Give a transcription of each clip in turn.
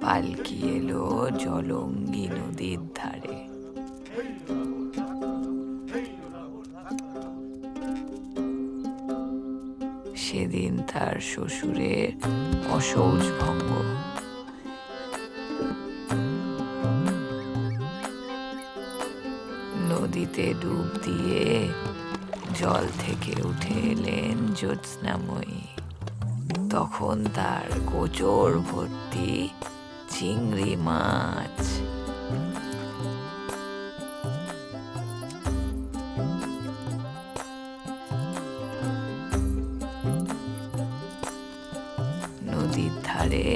পালকি এলো জলঙ্গি নদীর ধারে। সেদিন তার শ্বশুরের অসৌচ ভঙ্গ। নদীতে ডুব দিয়ে জল থেকে উঠে এলেন জ্যোৎস্নাময়ী। তখন তার কোচর ভর্তি চিংড়ি মাছ। নদীর ধারে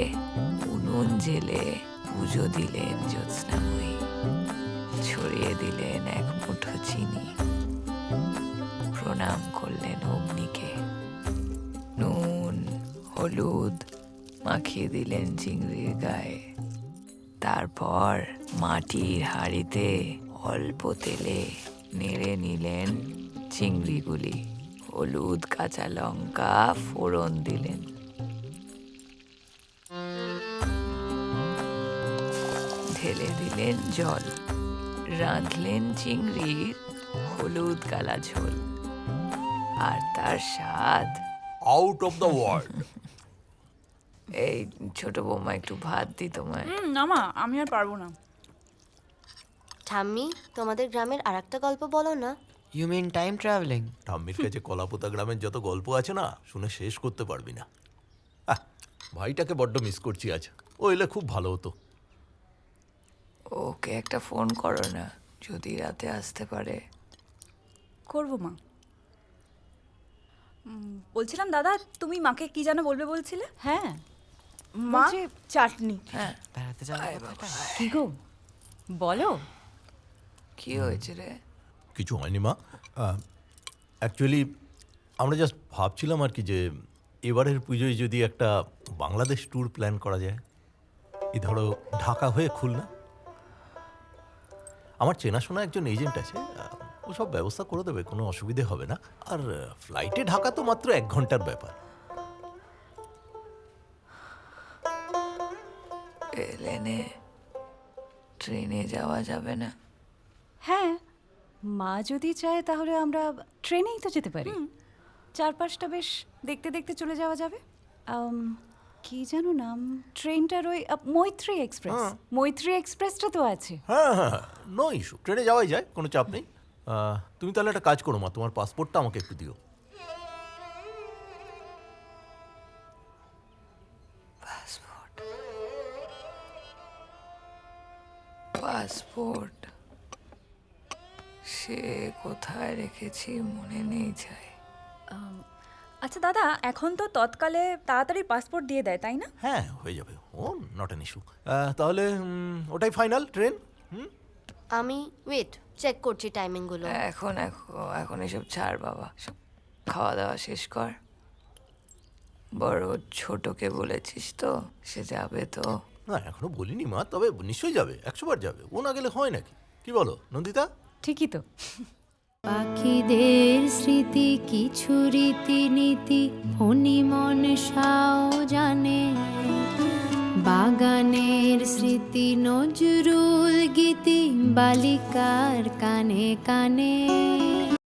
উনুন জেলে পুজো দিলেন জ্যোৎস্নাময়ী। ছড়িয়ে দিলেন এক মুঠো চিনি। প্রণাম করলেন অগ্নিকে। নুন হলুদ মাখিয়ে দিলেন চিংড়ির গায়ে। তারপর মাটির হাঁড়িতে অল্প তেলে নেড়ে নিলেন চিংড়িগুলি। হলুদ কাঁচা লঙ্কা ফোড়ন দিলেন। ঢেলে দিলেন জল। রাঁধলেন চিংড়ির হলুদ কালা ঝোল। আর তার স্বাদ আউট অফ দ্য ওয়ার্ল্ড। এই ছোট বৌমা একটু ভাত দি তোমায়। না মা, আমি আর পারবো না। ঠাম্মি, তোমাদের গ্রামের আরেকটা গল্প বলো না। You mean time travelling? ঠাম্মির কাছে কলাপোতা গ্রামের যত গল্প আছে না, শুনে শেষ করতে পারবি না। ভাইটাকে বড্ড মিস করছি আজ। ও এলে খুব ভালো হতো। ওকে একটা ফোন করো না, যদি রাতে আসতে পারে। করবো মা। বলছিলাম দাদা, তুমি মাকে কি যেন বলবে বলছিলে? হ্যাঁ, মা বলছে চাটনি। হ্যাঁ, বেড়াতে যাওয়ার কথাটা। কি গো বলো। কি হয়েছে রে? কিছু হয়নি মা। অ্যাকচুয়ালি আমরা জাস্ট ভাবছিলাম আর কি, যে এবারের পুজোয় যদি একটা বাংলাদেশ ট্যুর প্ল্যান করা যায়। এই ধরো ঢাকা হয়ে খুলনা। আমার চেনাশোনা একজন এজেন্ট আছে, ও সব ব্যবস্থা করে দেবে, কোনো অসুবিধে হবে না। আর ফ্লাইটে ঢাকা তো মাত্র 1 ঘন্টার ব্যাপার। প্লেনে ট্রেনে যাওয়া যাবে না? হ্যাঁ, মা যদি চায় তাহলে আমরা ট্রেনেই তো যেতে পারি। চারপাশটা বেশ দেখতে দেখতে চলে যাওয়া যাবে। কি যেন নাম ট্রেনটার? ওই মৈত্রী এক্সপ্রেস। মৈত্রী এক্সপ্রেসটা তো আছে। হ্যাঁ হ্যাঁ, নো ইস্যু, ট্রেনে যাওয়াই যায়, কোনো চাপ নেই। তুমি তাহলে একটা কাজ করো মা, তোমার পাসপোর্টটা আমাকে একটু দিও। পাসপোর্ট সে কোথায় রেখেছি মনে নেই যায়। আচ্ছা দাদা, এখন তো তৎকালে তাড়াতাড়ি পাসপোর্ট দিয়ে দেয়, তাই না? হ্যাঁ, হয়ে যাবে, ও নট অ্যান ইস্যু। তাহলে ওটাই ফাইনাল ট্রেন। আমি ওয়েট চেক করছি টাইমিংগুলো। এখন এখন এসব ছাড় বাবা, সব খাওয়া দাওয়া শেষ কর। বড় ছোটকে বলেছিস তো, সে যাবে তো? না, এখনো বলিনি মা, তবে নিশ্চয়ই যাবে, 100 বার যাবে। ও না গেলে হয় নাকি? কি বলো নন্দিতা? ঠিকই তো। পাখিদের স্মৃতি কিছু রীতিনীতি ফণি মনসাও জানে। বাগানের স্মৃতি নজরুল গীতি বালিকার কানে কানে।